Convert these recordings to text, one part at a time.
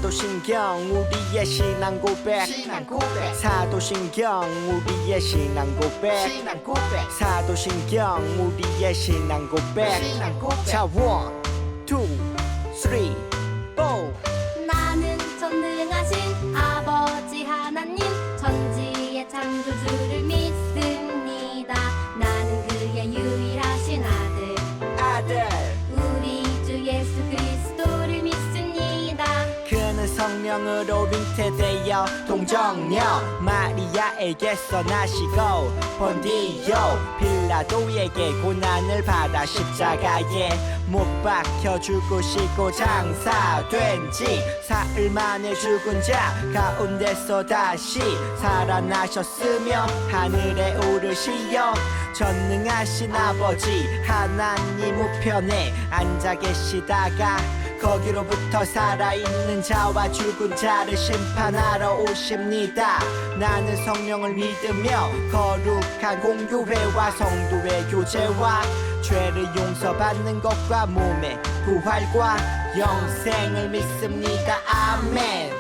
사도신경 우리의 신앙 고백 사도신경 우리의 신앙 고백 사도신경 우리의 신앙 고백 자 1, 2, 3, 4 나는 전능하신 아버지 하나님 천지의 창조주를 믿습니다. 나는 그의 유일하신 아들 우리 주 예수 그리스도를 믿습니다. 그는 성령으로 잉태되어 동정녀 마리아에게서 나시고 본디오 빌라도에게 고난을 받아 십자가에 못 박혀 죽으시고 장사된 지 사흘 만에 죽은 자 가운데서 다시 살아나셨으며 하늘에 오르시어 전능하신 아버지 하나님 우편에 앉아 계시다가 거기로부터 살아있는 자와 죽은 자를 심판하러 오십니다. 나는 성령을 믿으며 거룩한 공교회와 성도의 교제와 죄를 용서받는 것과 몸의 부활과 영생을 믿습니다. 아멘.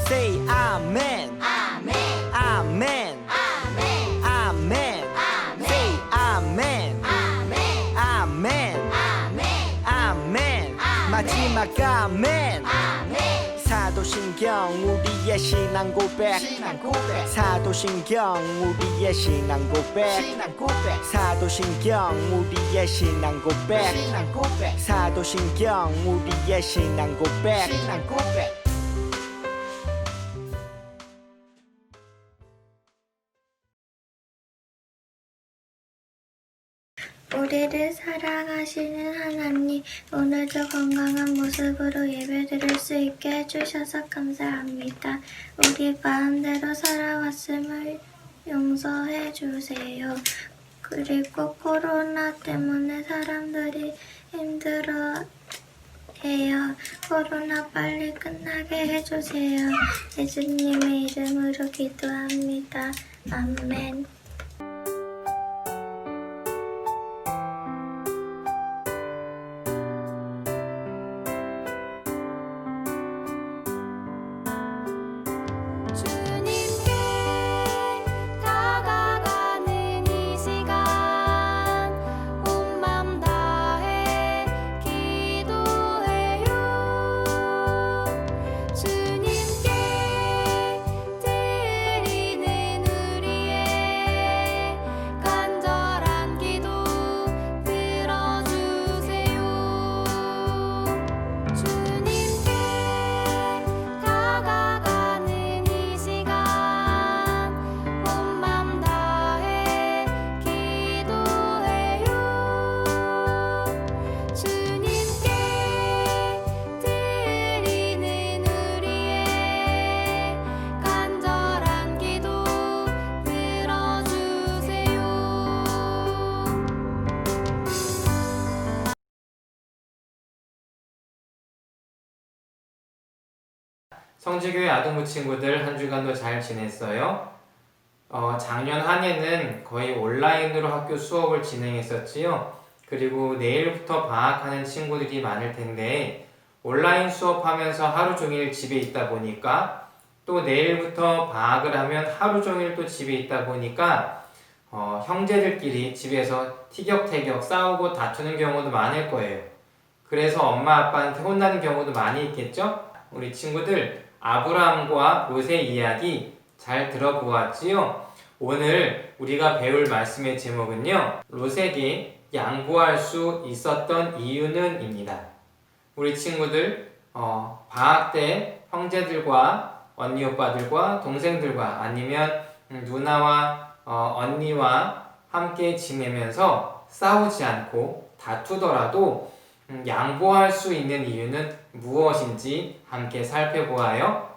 Say 아멘. 아멘. 아멘. 아멘. 아멘. Say 아멘. 아멘. 아멘. 아멘. 아멘. 마지막 아멘. 아멘. 사도신경 우리의 신앙 고백 사도신경 우리의 신앙 고백 사도신경 우리의 신앙 고백 사도신경 우리의 신앙 고백 우리를 사랑하시는 하나님, 오늘도 건강한 모습으로 예배드릴 수 있게 해주셔서 감사합니다. 우리 마음대로 살아왔음을 용서해 주세요. 그리고 코로나 때문에 사람들이 힘들어 해요. 코로나 빨리 끝나게 해주세요. 예수님의 이름으로 기도합니다. 아멘. 주님께 다가가는 이 시간 온 맘 다해 기도해요. 주님께 드리는 우리의 간절한 기도 들어주세요. 주님께 다가가는 이 시간 온 맘 다해 기도해요. 주님께 드리는 우리의 간절한 기도 들어주세요. 성지교회 아동부 친구들 한 주간도 잘 지냈어요? 작년 한 해는 거의 온라인으로 학교 수업을 진행했었지요. 그리고 내일부터 방학하는 친구들이 많을 텐데 온라인 수업하면서 하루 종일 집에 있다 보니까 또 내일부터 방학을 하면 하루 종일 또 집에 있다 보니까 형제들끼리 집에서 티격태격 싸우고 다투는 경우도 많을 거예요. 그래서 엄마 아빠한테 혼나는 경우도 많이 있겠죠? 우리 친구들 아브라함과 롯의 이야기 잘 들어보았지요? 오늘 우리가 배울 말씀의 제목은요, 롯에게 양보할 수 있었던 이유는 입니다. 우리 친구들 방학 때 형제들과 언니 오빠들과 동생들과 아니면 누나와 언니와 함께 지내면서 싸우지 않고 다투더라도 양보할 수 있는 이유는 무엇인지 함께 살펴보아요.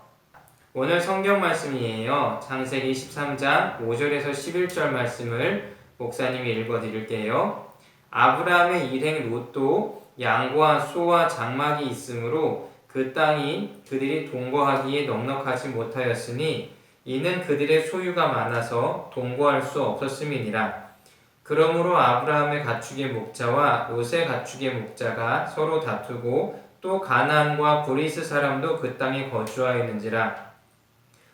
오늘 성경 말씀이에요. 창세기 13장 5절에서 11절 말씀을 목사님이 읽어드릴게요. 아브라함의 일행 롯도 양과 소와 장막이 있으므로 그 땅이 그들이 동거하기에 넉넉하지 못하였으니 이는 그들의 소유가 많아서 동거할 수 없었음이니라. 그러므로 아브라함의 가축의 목자와 롯의 가축의 목자가 서로 다투고 또 가나안과 브리스 사람도 그 땅에 거주하였는지라.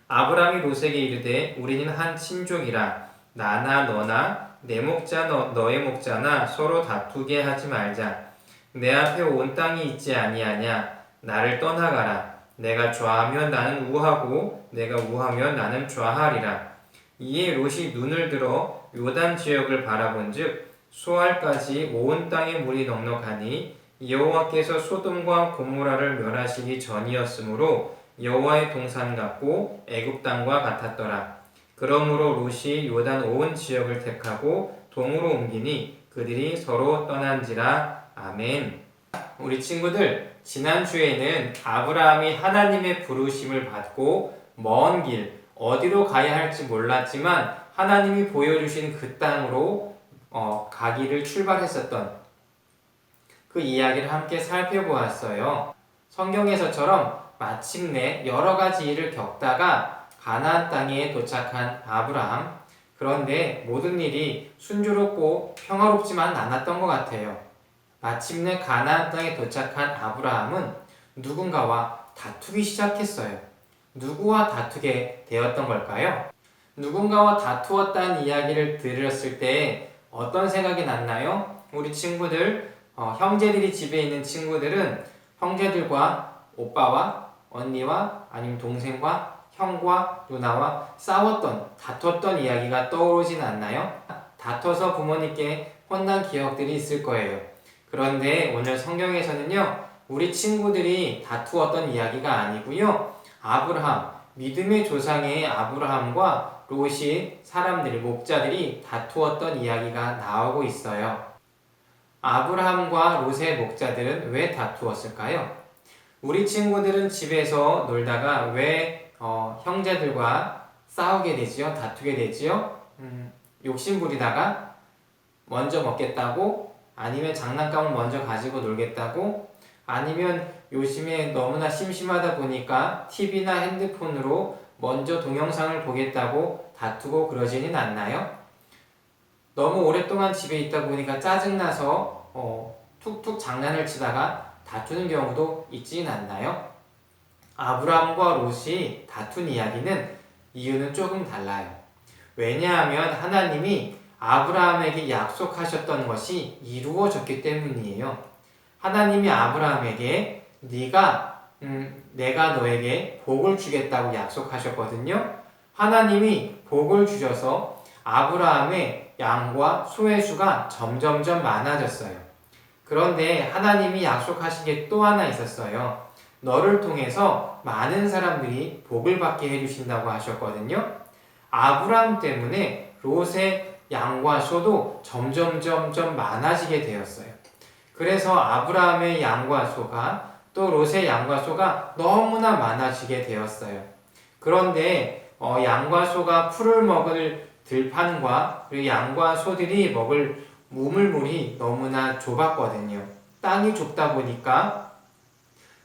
아브라함이 롯에게 이르되 우리는 한 친족이라 나나 너나 내 목자 너의 목자나 서로 다투게 하지 말자. 내 앞에 온 땅이 있지 아니하냐. 나를 떠나가라. 내가 좌하면 나는 우하고 내가 우하면 나는 좌하리라. 이에 롯이 눈을 들어 요단 지역을 바라본즉 소알까지 온 땅에 물이 넉넉하니 여호와께서 소돔과 고모라를 멸하시기 전이었으므로 여호와의 동산 같고 애굽 땅과 같았더라. 그러므로 롯이 요단 온 지역을 택하고 동으로 옮기니 그들이 서로 떠난지라. 아멘. 우리 친구들, 지난주에는 아브라함이 하나님의 부르심을 받고 먼 길, 어디로 가야 할지 몰랐지만 하나님이 보여주신 그 땅으로 가기를 출발했었던 그 이야기를 함께 살펴보았어요. 성경에서처럼 마침내 여러 가지 일을 겪다가 가나안 땅에 도착한 아브라함. 그런데 모든 일이 순조롭고 평화롭지만 않았던 것 같아요. 마침내 가나안 땅에 도착한 아브라함은 누군가와 다투기 시작했어요. 누구와 다투게 되었던 걸까요? 누군가와 다투었다는 이야기를 들었을 때 어떤 생각이 났나요? 우리 친구들, 형제들이 집에 있는 친구들은 형제들과 오빠와 언니와 아니면 동생과 형과 누나와 싸웠던, 다퉜던 이야기가 떠오르진 않나요? 다퉈서 부모님께 혼난 기억들이 있을 거예요. 그런데 오늘 성경에서는요, 우리 친구들이 다투었던 이야기가 아니고요, 아브라함, 믿음의 조상의 아브라함과 롯이 사람들, 목자들이 다투었던 이야기가 나오고 있어요. 아브라함과 롯의 목자들은 왜 다투었을까요? 우리 친구들은 집에서 놀다가 왜 형제들과 싸우게 되지요. 다투게 되지요. 욕심부리다가 먼저 먹겠다고, 아니면 장난감을 먼저 가지고 놀겠다고, 아니면 요즘에 너무나 심심하다 보니까 TV나 핸드폰으로 먼저 동영상을 보겠다고 다투고 그러지는 않나요? 너무 오랫동안 집에 있다 보니까 짜증나서 툭툭 장난을 치다가 다투는 경우도 있지는 않나요? 아브라함과 롯이 다툰 이야기는 이유는 조금 달라요. 왜냐하면 하나님이 아브라함에게 약속하셨던 것이 이루어졌기 때문이에요. 하나님이 아브라함에게 내가 너에게 복을 주겠다고 약속하셨거든요. 하나님이 복을 주셔서 아브라함의 양과 소의 수가 점점점 많아졌어요. 그런데 하나님이 약속하신 게 또 하나 있었어요. 너를 통해서 많은 사람들이 복을 받게 해주신다고 하셨거든요. 아브라함 때문에 롯의 양과 소도 점점 많아지게 되었어요. 그래서 아브라함의 양과 소가 또 롯의 양과 소가 너무나 많아지게 되었어요. 그런데 양과 소가 풀을 먹을 들판과 그리고 양과 소들이 먹을 우물물이 너무나 좁았거든요. 땅이 좁다 보니까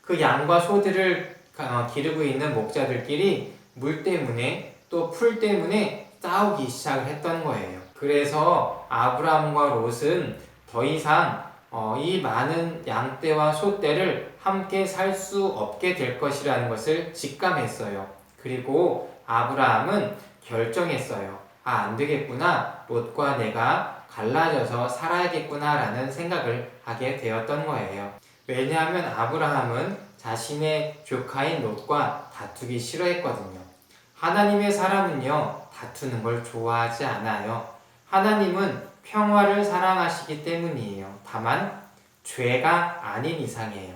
그 양과 소들을 기르고 있는 목자들끼리 물 때문에 또 풀 때문에 싸우기 시작을 했던 거예요. 그래서 아브라함과 롯은 더 이상 이 많은 양떼와 소떼를 함께 살 수 없게 될 것이라는 것을 직감했어요. 그리고 아브라함은 결정했어요. 안 되겠구나. 롯과 내가 갈라져서 살아야겠구나 라는 생각을 하게 되었던 거예요. 왜냐하면 아브라함은 자신의 조카인 롯과 다투기 싫어했거든요. 하나님의 사람은요, 다투는 걸 좋아하지 않아요. 하나님은 평화를 사랑하시기 때문이에요. 다만 죄가 아닌 이상이에요.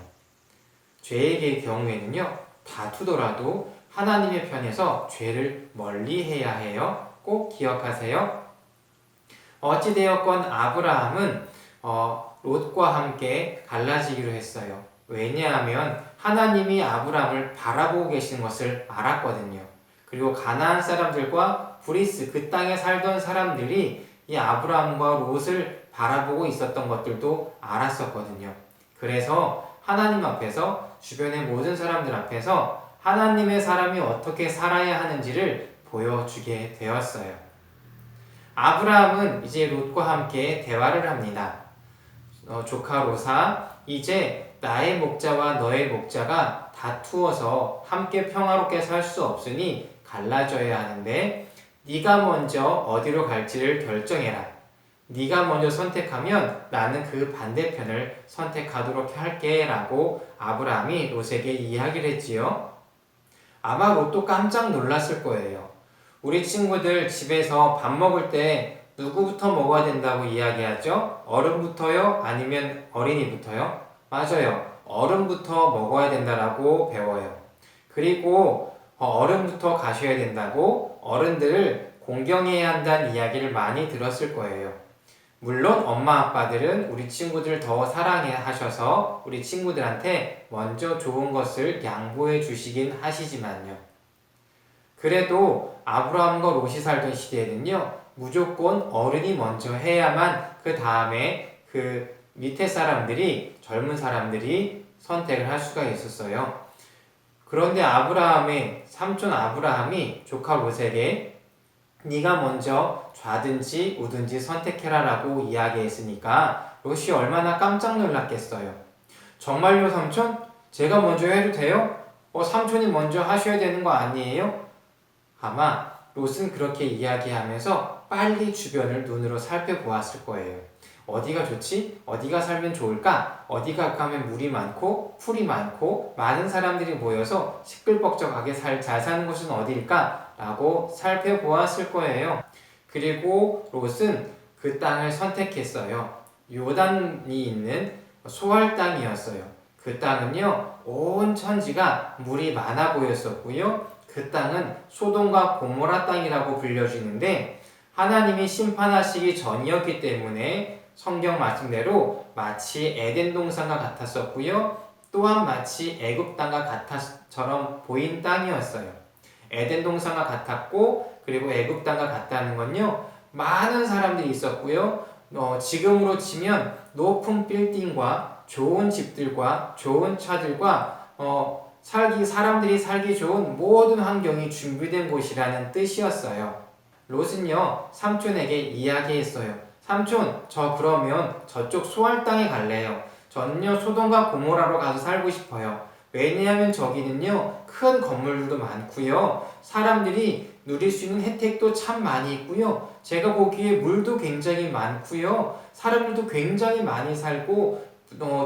죄의 경우에는요, 다투더라도 하나님의 편에서 죄를 멀리해야 해요. 꼭 기억하세요. 어찌되었건 아브라함은 롯과 함께 갈라지기로 했어요. 왜냐하면 하나님이 아브라함을 바라보고 계신 것을 알았거든요. 그리고 가나안 사람들과 브리스 그 땅에 살던 사람들이 이 아브라함과 롯을 바라보고 있었던 것들도 알았었거든요. 그래서 하나님 앞에서 주변의 모든 사람들 앞에서 하나님의 사람이 어떻게 살아야 하는지를 보여주게 되었어요. 아브라함은 이제 롯과 함께 대화를 합니다. 조카 롯아, 이제 나의 목자와 너의 목자가 다투어서 함께 평화롭게 살 수 없으니 갈라져야 하는데 네가 먼저 어디로 갈지를 결정해라. 네가 먼저 선택하면 나는 그 반대편을 선택하도록 할게 라고 아브라함이 롯에게 이야기를 했지요. 아마 롯도 깜짝 놀랐을 거예요. 우리 친구들 집에서 밥 먹을 때 누구부터 먹어야 된다고 이야기하죠? 어른부터요? 아니면 어린이부터요? 맞아요. 어른부터 먹어야 된다라고 배워요. 그리고 어른부터 가셔야 된다고 어른들을 공경해야 한다는 이야기를 많이 들었을 거예요. 물론 엄마 아빠들은 우리 친구들 더 사랑해 하셔서 우리 친구들한테 먼저 좋은 것을 양보해 주시긴 하시지만요. 그래도 아브라함과 롯이 살던 시대에는요, 무조건 어른이 먼저 해야만 그 다음에 그 밑에 사람들이, 젊은 사람들이 선택을 할 수가 있었어요. 그런데 아브라함의 삼촌 아브라함이 조카 롯에게 네가 먼저 좌든지 우든지 선택해라 라고 이야기했으니까 롯이 얼마나 깜짝 놀랐겠어요. 정말요 삼촌? 제가 먼저 해도 돼요? 삼촌이 먼저 하셔야 되는 거 아니에요? 아마 롯은 그렇게 이야기하면서 빨리 주변을 눈으로 살펴보았을 거예요. 어디가 좋지? 어디가 살면 좋을까? 어디가 가면 물이 많고 풀이 많고 많은 사람들이 모여서 시끌벅적하게 잘 사는 곳은 어디일까? 라고 살펴보았을 거예요. 그리고 롯은 그 땅을 선택했어요. 요단이 있는 소알 땅이었어요. 그 땅은요, 온 천지가 물이 많아 보였었고요. 그 땅은 소돔과 고모라 땅이라고 불려지는데 하나님이 심판하시기 전이었기 때문에 성경 말씀대로 마치 에덴 동산과 같았었고요. 또한 마치 애굽 땅과 같아처럼 보인 땅이었어요. 에덴 동산과 같았고 그리고 애굽 땅과 같다는 건요. 많은 사람들이 있었고요. 지금으로 치면 높은 빌딩과 좋은 집들과 좋은 차들과 사람들이 살기 좋은 모든 환경이 준비된 곳이라는 뜻이었어요. 롯은요, 삼촌에게 이야기했어요. 삼촌, 저 그러면 저쪽 소알 땅에 갈래요. 저는요, 소돔과 고모라로 가서 살고 싶어요. 왜냐하면 저기는요, 큰 건물들도 많고요. 사람들이 누릴 수 있는 혜택도 참 많이 있고요. 제가 보기에 물도 굉장히 많고요. 사람들도 굉장히 많이 살고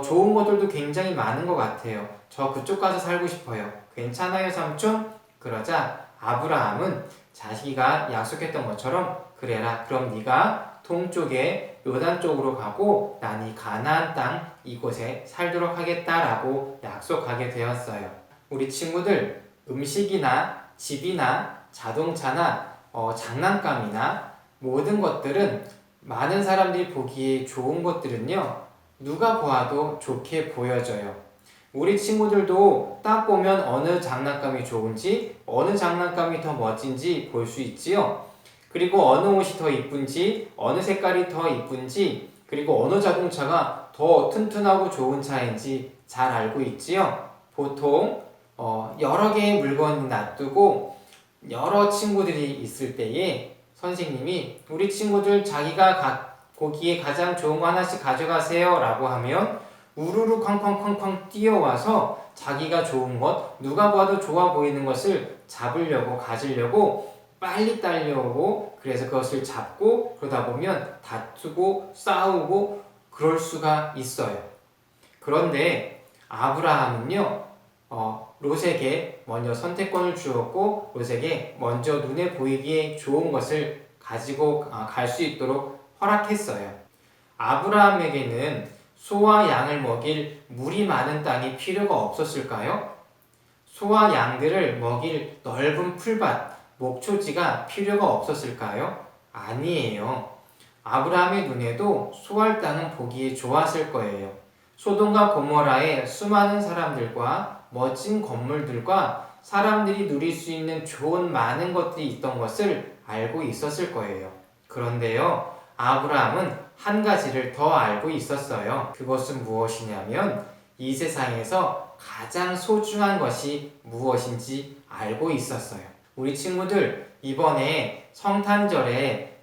좋은 것들도 굉장히 많은 것 같아요. 저 그쪽 가서 살고 싶어요. 괜찮아요, 삼촌? 그러자 아브라함은 자기가 약속했던 것처럼 그래라. 그럼 네가 동쪽에 요단 쪽으로 가고 난 이 가나안 땅 이곳에 살도록 하겠다라고 약속하게 되었어요. 우리 친구들 음식이나 집이나 자동차나 장난감이나 모든 것들은 많은 사람들이 보기에 좋은 것들은요. 누가 보아도 좋게 보여져요. 우리 친구들도 딱 보면 어느 장난감이 좋은지 어느 장난감이 더 멋진지 볼 수 있지요. 그리고 어느 옷이 더 이쁜지 어느 색깔이 더 이쁜지 그리고 어느 자동차가 더 튼튼하고 좋은 차인지 잘 알고 있지요. 보통 여러 개의 물건을 놔두고 여러 친구들이 있을 때에 선생님이 우리 친구들 자기가 보기에 가장 좋은 거 하나씩 가져가세요 라고 하면 우르르 쾅쾅쾅쾅 뛰어와서 자기가 좋은 것, 누가 봐도 좋아 보이는 것을 잡으려고 가지려고 빨리 딸려오고 그래서 그것을 잡고 그러다 보면 다투고 싸우고 그럴 수가 있어요. 그런데 아브라함은요 롯에게 먼저 선택권을 주었고 롯에게 먼저 눈에 보이기에 좋은 것을 가지고 갈 수 있도록 허락했어요. 아브라함에게는 소와 양을 먹일 물이 많은 땅이 필요가 없었을까요? 소와 양들을 먹일 넓은 풀밭, 목초지가 필요가 없었을까요? 아니에요. 아브라함의 눈에도 소할 땅은 보기에 좋았을 거예요. 소돔과 고모라의 수많은 사람들과 멋진 건물들과 사람들이 누릴 수 있는 좋은 많은 것들이 있던 것을 알고 있었을 거예요. 그런데요, 아브라함은 한 가지를 더 알고 있었어요. 그것은 무엇이냐면 이 세상에서 가장 소중한 것이 무엇인지 알고 있었어요. 우리 친구들 이번에 성탄절에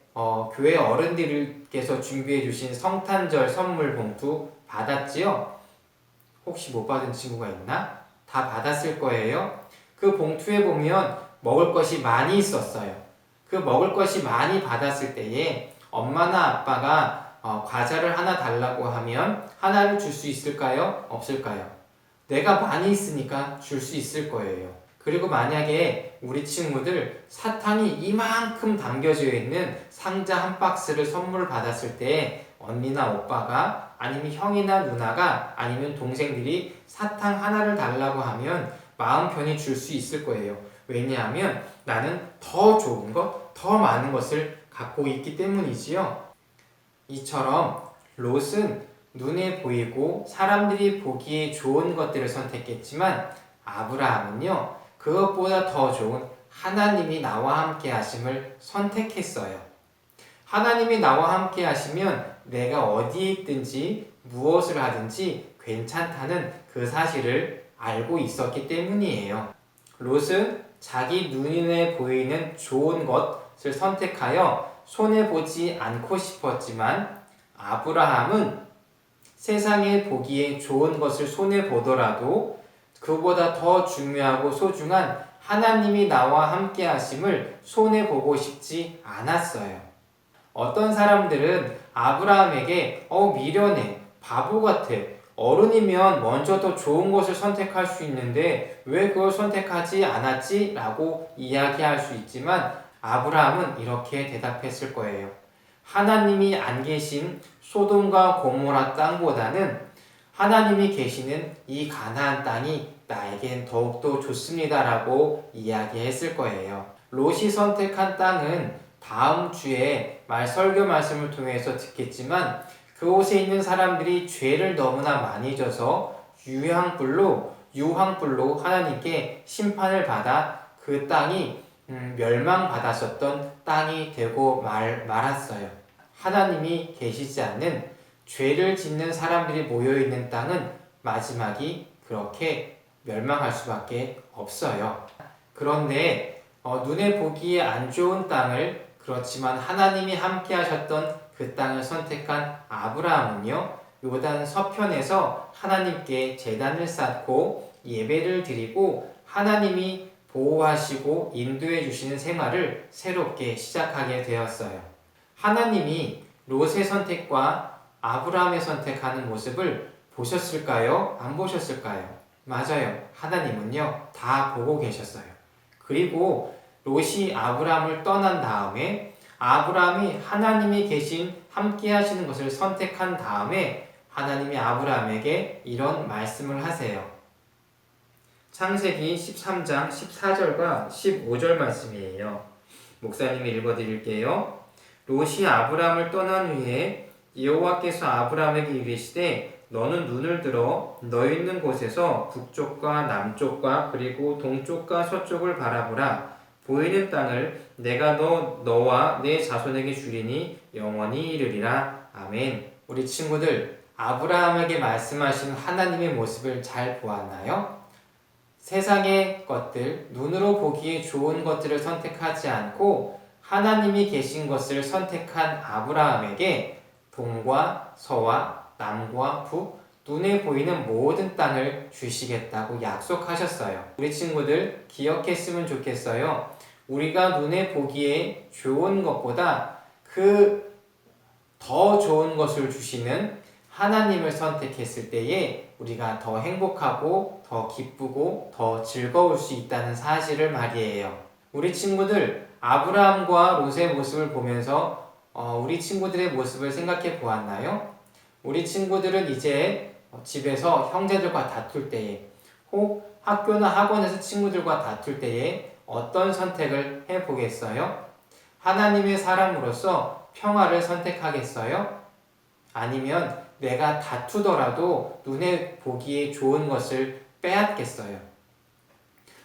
교회 어른들께서 준비해 주신 성탄절 선물 봉투 받았지요? 혹시 못 받은 친구가 있나? 다 받았을 거예요. 그 봉투에 보면 먹을 것이 많이 있었어요. 그 먹을 것이 많이 받았을 때에 엄마나 아빠가 과자를 하나 달라고 하면 하나를 줄 수 있을까요? 없을까요? 내가 많이 있으니까 줄 수 있을 거예요. 그리고 만약에 우리 친구들 사탕이 이만큼 담겨져 있는 상자 한 박스를 선물 받았을 때 언니나 오빠가 아니면 형이나 누나가 아니면 동생들이 사탕 하나를 달라고 하면 마음 편히 줄 수 있을 거예요. 왜냐하면 나는 더 좋은 것, 더 많은 것을 갖고 있기 때문이지요. 이처럼 롯은 눈에 보이고 사람들이 보기에 좋은 것들을 선택했지만 아브라함은요, 그것보다 더 좋은 하나님이 나와 함께 하심을 선택했어요. 하나님이 나와 함께 하시면 내가 어디에 있든지 무엇을 하든지 괜찮다는 그 사실을 알고 있었기 때문이에요. 롯은 자기 눈에 보이는 좋은 것을 선택하여 손해보지 않고 싶었지만 아브라함은 세상에 보기에 좋은 것을 손해보더라도 그보다 더 중요하고 소중한 하나님이 나와 함께 하심을 손해보고 싶지 않았어요. 어떤 사람들은 아브라함에게 미련해, 바보 같아, 어른이면 먼저 더 좋은 것을 선택할 수 있는데 왜 그걸 선택하지 않았지? 라고 이야기할 수 있지만 아브라함은 이렇게 대답했을 거예요. 하나님이 안 계신 소돔과 고모라 땅보다는 하나님이 계시는 이 가나안 땅이 나에겐 더욱더 좋습니다 라고 이야기했을 거예요. 롯이 선택한 땅은 다음 주에 설교 말씀을 통해서 듣겠지만 그곳에 있는 사람들이 죄를 너무나 많이 져서 유황불로 하나님께 심판을 받아 그 땅이 멸망받았었던 땅이 되고 말았어요. 하나님이 계시지 않는 죄를 짓는 사람들이 모여있는 땅은 마지막이 그렇게 멸망할 수밖에 없어요. 그런데 눈에 보기에 안 좋은 땅을, 그렇지만 하나님이 함께 하셨던 그 땅을 선택한 아브라함은요, 요단 서편에서 하나님께 제단을 쌓고 예배를 드리고 하나님이 보호하시고 인도해 주시는 생활을 새롭게 시작하게 되었어요. 하나님이 롯의 선택과 아브라함의 선택하는 모습을 보셨을까요? 안 보셨을까요? 맞아요. 하나님은요, 다 보고 계셨어요. 그리고 롯이 아브라함을 떠난 다음에 아브라함이 하나님이 계신 함께 하시는 것을 선택한 다음에 하나님이 아브라함에게 이런 말씀을 하세요. 창세기 13장 14절과 15절 말씀이에요. 목사님이 읽어드릴게요. 롯이 아브라함을 떠난 후에 여호와께서 아브라함에게 이르시되 너는 눈을 들어 너 있는 곳에서 북쪽과 남쪽과 그리고 동쪽과 서쪽을 바라보라. 보이는 땅을 내가 너와 내 자손에게 주리니 영원히 이르리라. 아멘. 우리 친구들, 아브라함에게 말씀하신 하나님의 모습을 잘 보았나요? 세상의 것들, 눈으로 보기에 좋은 것들을 선택하지 않고 하나님이 계신 것을 선택한 아브라함에게 동과 서와 남과 북, 눈에 보이는 모든 땅을 주시겠다고 약속하셨어요. 우리 친구들 기억했으면 좋겠어요. 우리가 눈에 보기에 좋은 것보다 그 더 좋은 것을 주시는 하나님을 선택했을 때에 우리가 더 행복하고 더 기쁘고 더 즐거울 수 있다는 사실을 말이에요. 우리 친구들, 아브라함과 롯의 모습을 보면서 우리 친구들의 모습을 생각해 보았나요? 우리 친구들은 이제 집에서 형제들과 다툴 때에, 혹 학교나 학원에서 친구들과 다툴 때에 어떤 선택을 해보겠어요? 하나님의 사람으로서 평화를 선택하겠어요? 아니면 내가 다투더라도 눈에 보기에 좋은 것을 빼앗겠어요?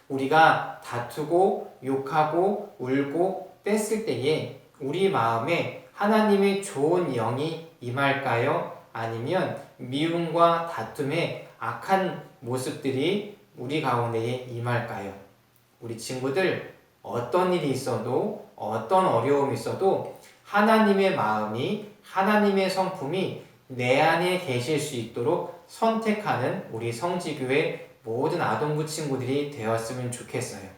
우리가 다투고 욕하고 울고 뗐을 때에 우리 마음에 하나님의 좋은 영이 임할까요? 아니면 미움과 다툼의 악한 모습들이 우리 가운데에 임할까요? 우리 친구들, 어떤 일이 있어도 어떤 어려움이 있어도 하나님의 마음이, 하나님의 성품이 내 안에 계실 수 있도록 선택하는 우리 성지교회 모든 아동부 친구들이 되었으면 좋겠어요.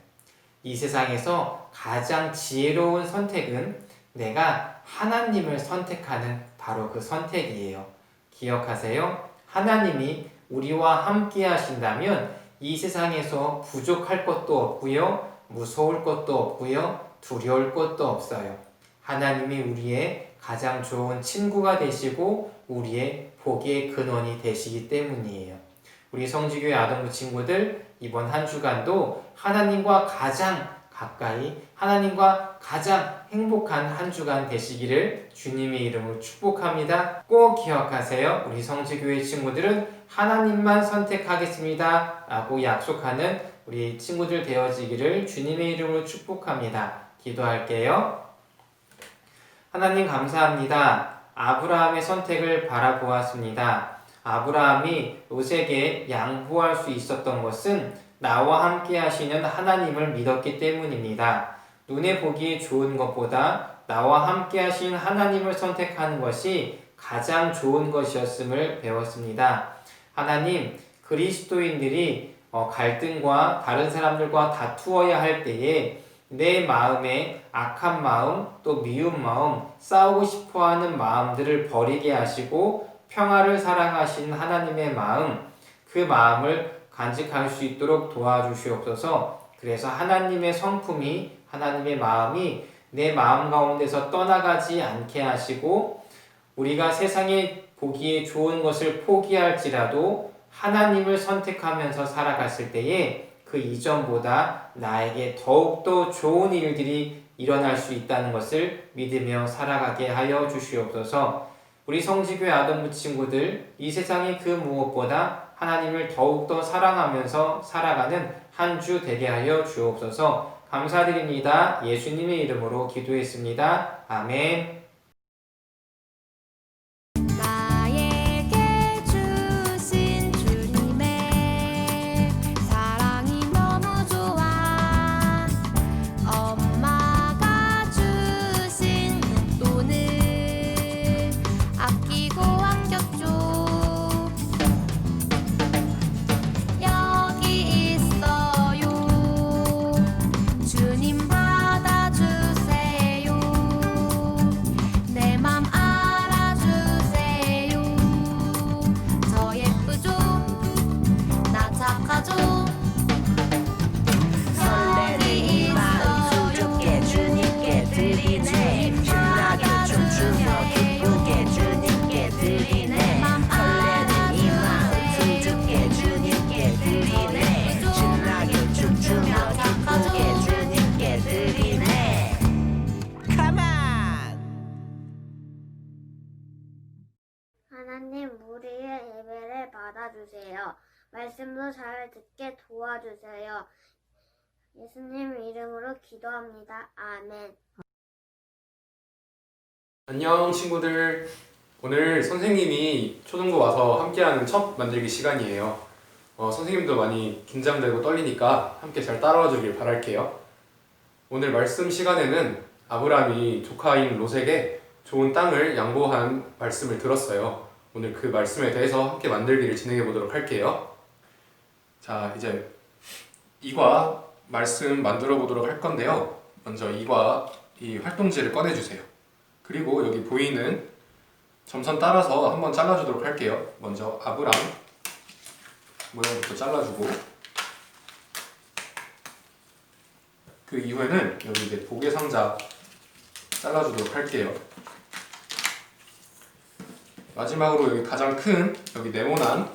이 세상에서 가장 지혜로운 선택은 내가 하나님을 선택하는 바로 그 선택이에요. 기억하세요. 하나님이 우리와 함께 하신다면 이 세상에서 부족할 것도 없고요, 무서울 것도 없고요, 두려울 것도 없어요. 하나님이 우리의 가장 좋은 친구가 되시고 우리의 복의 근원이 되시기 때문이에요. 우리 성지교회 아동부 친구들, 이번 한 주간도 하나님과 가장 가까이, 하나님과 가장 행복한 한 주간 되시기를 주님의 이름으로 축복합니다. 꼭 기억하세요. 우리 성지교회 친구들은 하나님만 선택하겠습니다 라고 약속하는 우리 친구들 되어지기를 주님의 이름으로 축복합니다. 기도할게요. 하나님 감사합니다. 아브라함의 선택을 바라보았습니다. 아브라함이 롯에게 양보할 수 있었던 것은 나와 함께 하시는 하나님을 믿었기 때문입니다. 눈에 보기 좋은 것보다 나와 함께 하신 하나님을 선택하는 것이 가장 좋은 것이었음을 배웠습니다. 하나님, 그리스도인들이 갈등과 다른 사람들과 다투어야 할 때에 내 마음에 악한 마음, 또 미운 마음, 싸우고 싶어하는 마음들을 버리게 하시고 평화를 사랑하시는 하나님의 마음, 그 마음을 간직할 수 있도록 도와주시옵소서. 그래서 하나님의 성품이, 하나님의 마음이 내 마음 가운데서 떠나가지 않게 하시고 우리가 세상에 보기에 좋은 것을 포기할지라도 하나님을 선택하면서 살아갔을 때에 그 이전보다 나에게 더욱더 좋은 일들이 일어날 수 있다는 것을 믿으며 살아가게 하여 주시옵소서. 우리 성지교회 아동부 친구들, 이 세상의 그 무엇보다 하나님을 더욱더 사랑하면서 살아가는 한 주 되게 하여 주옵소서. 감사드립니다. 예수님의 이름으로 기도했습니다. 아멘. 나에게 주신 주님의 사랑이 너무 좋아. 엄마가 주신 용돈을 아끼고 아꼈죠. 여기 있어요. 주님 받아주세요. 내 맘 알아주세요. 저 예쁘죠? 나 착하죠? 설레는 이 마음 수줍게 주님께 드리네. 신나게 춤추며 기쁘게 주님께 드리네. 설레는 이 마음 수줍게 주님께 드리네. 신나게 춤추며 기쁘게 주님께 드리네. Come on! 하나님, 우리의 예배를 받아주세요. 말씀도 잘 듣게 도와주세요. 예수님 이름으로 기도합니다. 아멘. 안녕 친구들. 오늘 선생님이 초등부 와서 함께하는 첫 만들기 시간이에요. 선생님도 많이 긴장되고 떨리니까 함께 잘 따라와 주길 바랄게요. 오늘 말씀 시간에는 아브라함이 조카인 롯에게 좋은 땅을 양보한 말씀을 들었어요. 오늘 그 말씀에 대해서 함께 만들기를 진행해 보도록 할게요. 자, 이제 이과 말씀 만들어 보도록 할 건데요. 먼저 이과 이 활동지를 꺼내주세요. 그리고 여기 보이는 점선 따라서 한번 잘라주도록 할게요. 먼저 아브람 모양부터 잘라주고, 그 이후에는 여기 이제 보게 상자 잘라주도록 할게요. 마지막으로 여기 가장 큰 여기 네모난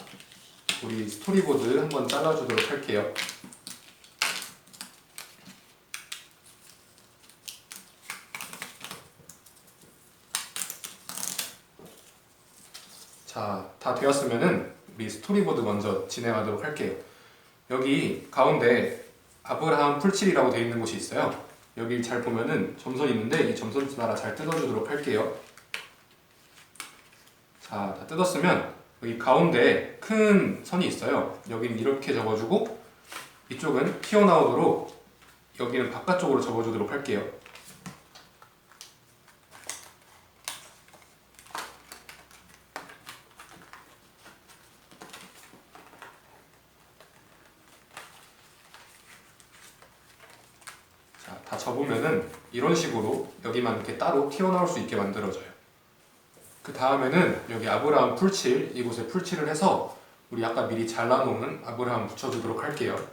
우리 스토리보드 한번 잘라주도록 할게요. 자, 다 되었으면은 우리 스토리보드 먼저 진행하도록 할게요. 여기 가운데 아브라함 풀칠이라고 되어 있는 곳이 있어요. 여기 잘 보면은 점선이 있는데 이 점선 따라 잘 뜯어주도록 할게요. 자, 다 뜯었으면 여기 가운데 큰 선이 있어요. 여기는 이렇게 접어주고 이쪽은 튀어나오도록 여기는 바깥쪽으로 접어주도록 할게요. 자, 다 접으면은 이런 식으로 여기만 이렇게 따로 튀어나올 수 있게 만들어져요. 그 다음에는 여기 아브라함 풀칠, 이곳에 풀칠을 해서 우리 아까 미리 잘라놓은 아브라함 붙여주도록 할게요.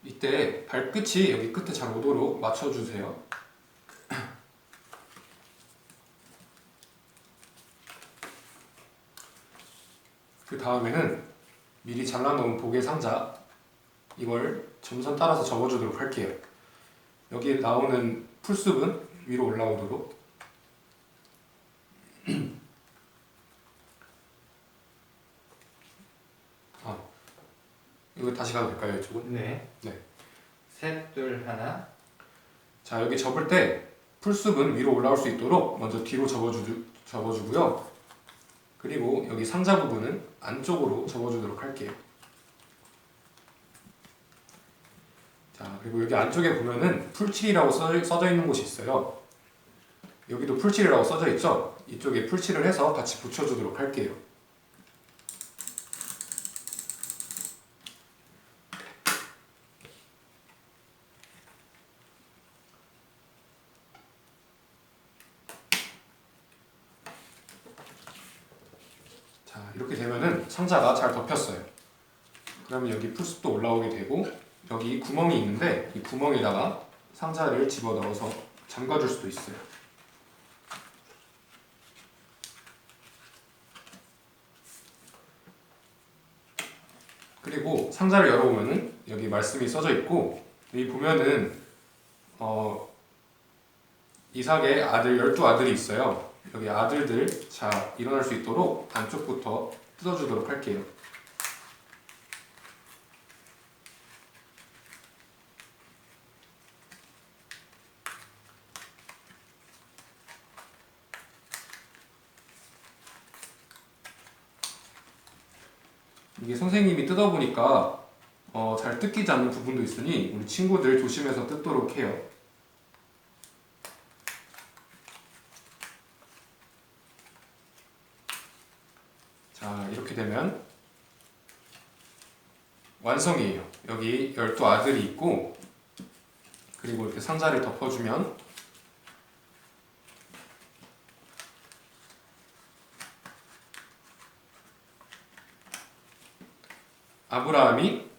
이때 발끝이 여기 끝에 잘 오도록 맞춰주세요. 그 다음에는 미리 잘라놓은 보게 상자 이걸 점선 따라서 접어주도록 할게요. 여기에 나오는 풀숲은 위로 올라오도록. 이거 다시 가도 될까요, 이쪽은? 네. 네. 셋, 둘, 하나. 자, 여기 접을 때 풀숲은 위로 올라올 수 있도록 먼저 뒤로 접어주고요. 그리고 여기 상자 부분은 안쪽으로 접어주도록 할게요. 자, 그리고 여기 안쪽에 보면은 풀칠이라고 써져 있는 곳이 있어요. 여기도 풀칠이라고 써져 있죠? 이쪽에 풀칠을 해서 같이 붙여주도록 할게요. 자, 이렇게 되면은 상자가 잘 덮였어요. 그러면 여기 풀숲도 올라오게 되고, 여기 구멍이 있는데 이 구멍에다가 상자를 집어넣어서 잠가줄 수도 있어요. 그리고 상자를 열어보면은 여기 말씀이 써져 있고, 여기 보면은 이삭의 아들 12아들이 있어요. 여기 아들들 잘 일어날 수 있도록 안쪽부터 뜯어주도록 할게요. 이게 선생님이 뜯어보니까 잘 뜯기지 않는 부분도 있으니 우리 친구들 조심해서 뜯도록 해요. 자, 이렇게 되면 완성이에요. 여기 12아들이 있고, 그리고 이렇게 상자를 덮어주면 아브라함이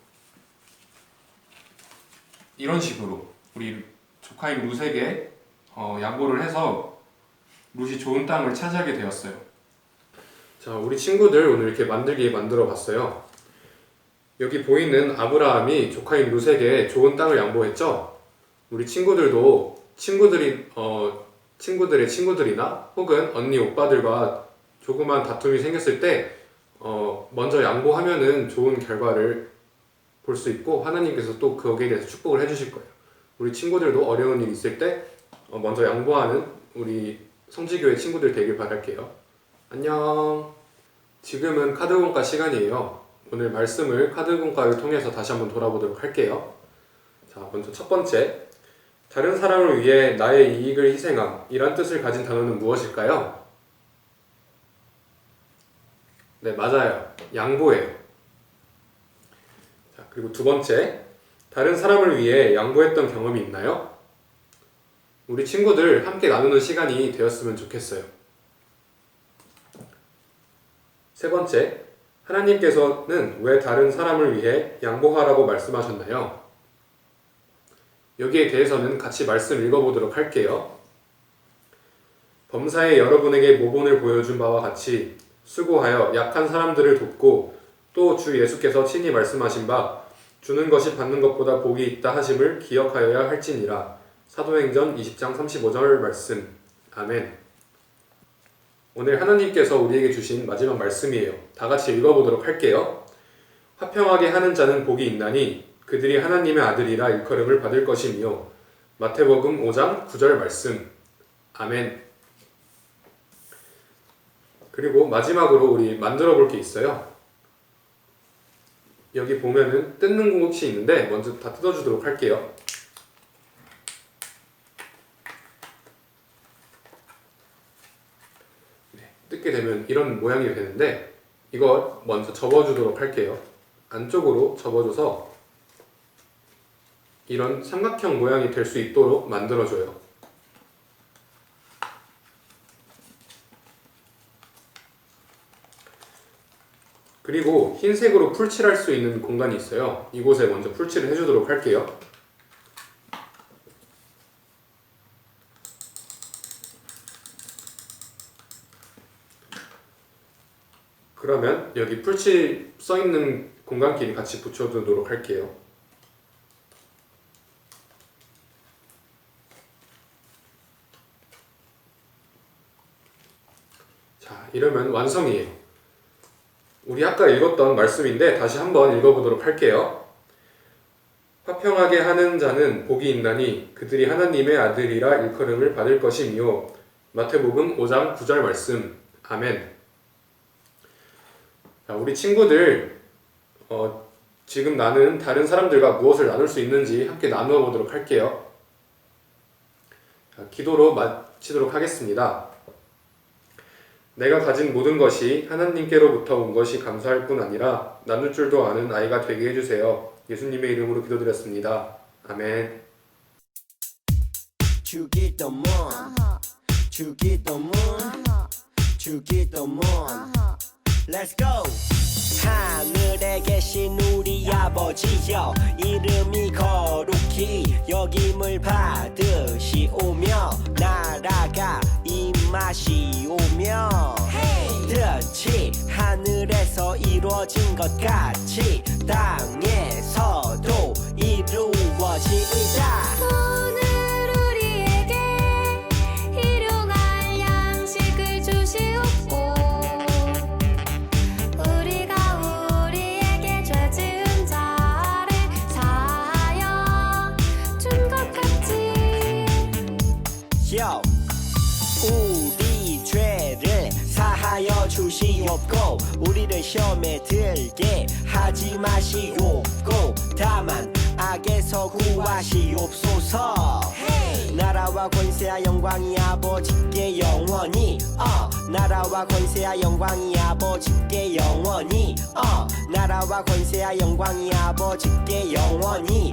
이런 식으로 우리 조카인 룻에게 양보를 해서 룻이 좋은 땅을 차지하게 되었어요. 자, 우리 친구들 오늘 이렇게 만들어 봤어요. 여기 보이는 아브라함이 조카인 룻에게 좋은 땅을 양보했죠. 우리 친구들도 친구들의 친구들이나 혹은 언니 오빠들과 조그만 다툼이 생겼을 때 먼저 양보하면은 좋은 결과를 볼 수 있고 하나님께서 또 거기에 대해서 축복을 해주실 거예요. 우리 친구들도 어려운 일 있을 때 먼저 양보하는 우리 성지교회 친구들 되길 바랄게요. 안녕. 지금은 카드공과 시간이에요. 오늘 말씀을 카드공과를 통해서 다시 한번 돌아보도록 할게요. 자, 먼저 첫 번째, 다른 사람을 위해 나의 이익을 희생함 이란 뜻을 가진 단어는 무엇일까요? 네, 맞아요. 양보예요. 자, 그리고 두 번째, 다른 사람을 위해 양보했던 경험이 있나요? 우리 친구들 함께 나누는 시간이 되었으면 좋겠어요. 세 번째, 하나님께서는 왜 다른 사람을 위해 양보하라고 말씀하셨나요? 여기에 대해서는 같이 말씀 읽어보도록 할게요. 범사에 여러분에게 모본을 보여준 바와 같이 수고하여 약한 사람들을 돕고 또 주 예수께서 친히 말씀하신 바 주는 것이 받는 것보다 복이 있다 하심을 기억하여야 할지니라. 사도행전 20장 35절 말씀. 아멘. 오늘 하나님께서 우리에게 주신 마지막 말씀이에요. 다 같이 읽어보도록 할게요. 화평하게 하는 자는 복이 있나니 그들이 하나님의 아들이라 일컬음을 받을 것이며. 마태복음 5장 9절 말씀. 아멘. 그리고 마지막으로 우리 만들어 볼 게 있어요. 여기 보면은 뜯는 곳이 있는데 먼저 다 뜯어주도록 할게요. 네, 뜯게 되면 이런 모양이 되는데 이거 먼저 접어주도록 할게요. 안쪽으로 접어줘서 이런 삼각형 모양이 될 수 있도록 만들어줘요. 그리고 흰색으로 풀칠할 수 있는 공간이 있어요. 이곳에 먼저 풀칠을 해주도록 할게요. 그러면 여기 풀칠 써있는 공간끼리 같이 붙여두도록 할게요. 자, 이러면 완성이에요. 우리 아까 읽었던 말씀인데 다시 한번 읽어보도록 할게요. 화평하게 하는 자는 복이 있나니 그들이 하나님의 아들이라 일컬음을 받을 것이며. 마태복음 5장 9절 말씀. 아멘. 자, 우리 친구들 지금 나는 다른 사람들과 무엇을 나눌 수 있는지 함께 나누어 보도록 할게요. 자, 기도로 마치도록 하겠습니다. 내가 가진 모든 것이 하나님께로부터 온 것이 감사할 뿐 아니라 나눌 줄도 아는 아이가 되게 해주세요. 예수님의 이름으로 기도드렸습니다. 아멘. 주기도문 주기도문 주기도문 Let's go! 하늘에 계신 우리 아버지여 이름이 거룩히 여김을 받으시오며 나라가 임하시오며 뜻이 하늘에서 이루어진 것 같이 땅에서도 이루어지이다. 오늘 우리에게 일용할 양식을 시험에 들게 하지 마시옵고 다만 악에서 구하시옵소서. 나라와 권세와 영광이 아버지께 영원히 나라와 권세와 영광이 아버지께 영원히 나라와 권세와 영광이 아버지께 영원히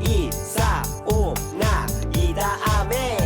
이사오나이다 아멘.